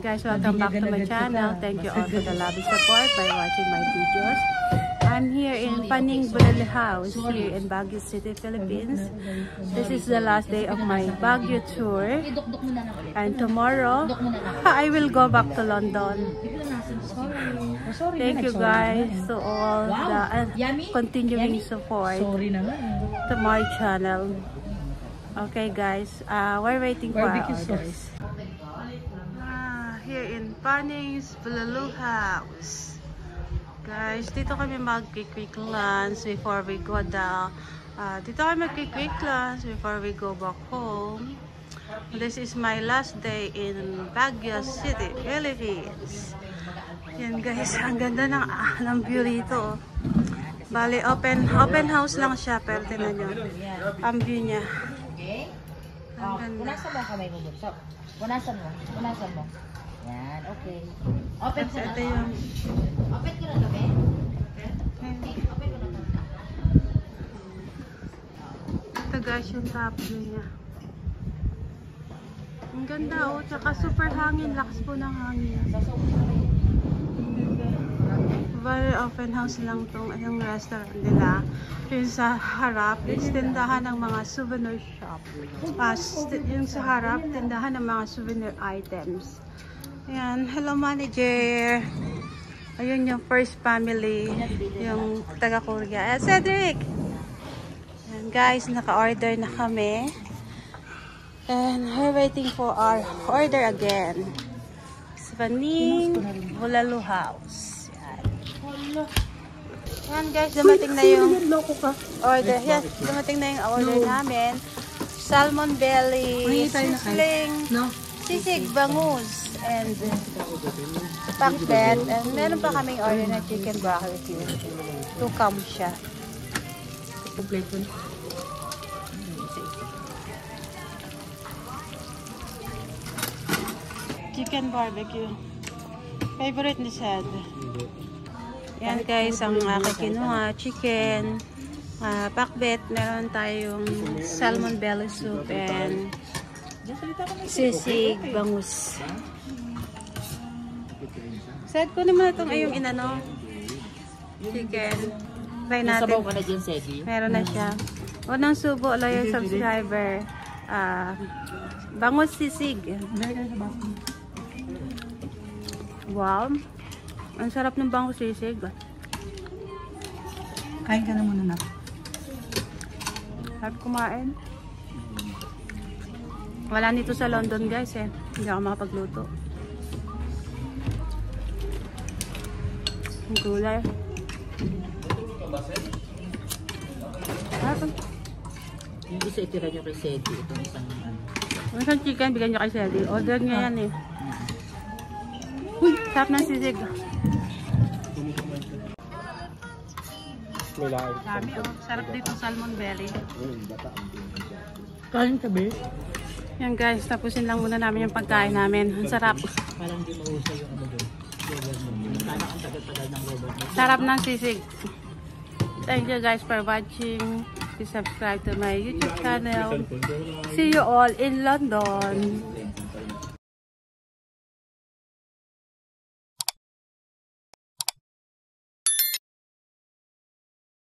Guys, welcome back to my channel. Thank you all for the love and support by watching my videos. I'm here in Paning Bulalo House here in Baguio City, Philippines. This is the last day of my Baguio tour. And tomorrow, I will go back to London. Thank you guys to all the continuing support to my channel. Okay guys, we're waiting for our orders. Here in Paning's Bulalo House. Guys, dito kami mag-quick lunch before we go down. Dito kami mag-quick lunch before we go back home. This is my last day in Baguio City, Philippines. Yan guys, ang ganda ng view dito. Bali, open house lang siya, pero tingnan nyo ang view niya. Ang ganda. Punasan mo ang kamay mo dito. Punasan mo. Yan, okay. Open ko na. Open ko na gabi. Open ko na. Ito guys yung top view niya. Ang ganda oh, tsaka super hangin. Lakas po ng hangin. Very open house lang tong yung restaurant nila. Yung sa harap is tindahan ng mga souvenir shop. Yung sa harap, tindahan ng mga souvenir items. Ayan, hello manager. Ayun yung first family, yung taga-Korea. Cedric! Ayan guys, naka-order na kami. And we're waiting for our order again. Paning Bulalo House. Ayan guys, dumating na yung order. Yes, dumating na yung order namin. Salmon belly, sisling, sisig bangus, and pakbet. And meron pa kaming order na chicken broccoli. 2 cam siya. Chicken barbecue. Favorite ni Sed. Yan guys, ang aking kinuha. Chicken, pakbet. Meron tayong salmon belly soup and sisig bangus. Sed, kunin mo na itong ayong inano. Chicken. Try natin. Nasabaw ka na dyan, Sedi? Meron na siya. Unang subo, loyal subscriber. Bangus sisig. Wow. Ang sarap ng bangus sisig. Kain ka na muna na. Sarap kumain. Wala nito sa London guys eh. Hindi ako makapagluto. Ang gulay. Yung isa itira nyo kay Sedi. Itong Isang chicken, bigyan nyo kay Sedi. Order nyo yan eh. Uy, sarap ng sisig. Dami oh. Sarap dito salmon belly. Kain ka ba? Yan guys, tapusin lang muna namin yung pagkain namin. Ang sarap. parang di mahusay yung ano doon. Sana ang tagal-tagal ng robot. Sarap ng sisig. Thank you guys for watching. Please subscribe to my YouTube channel. See you all in London.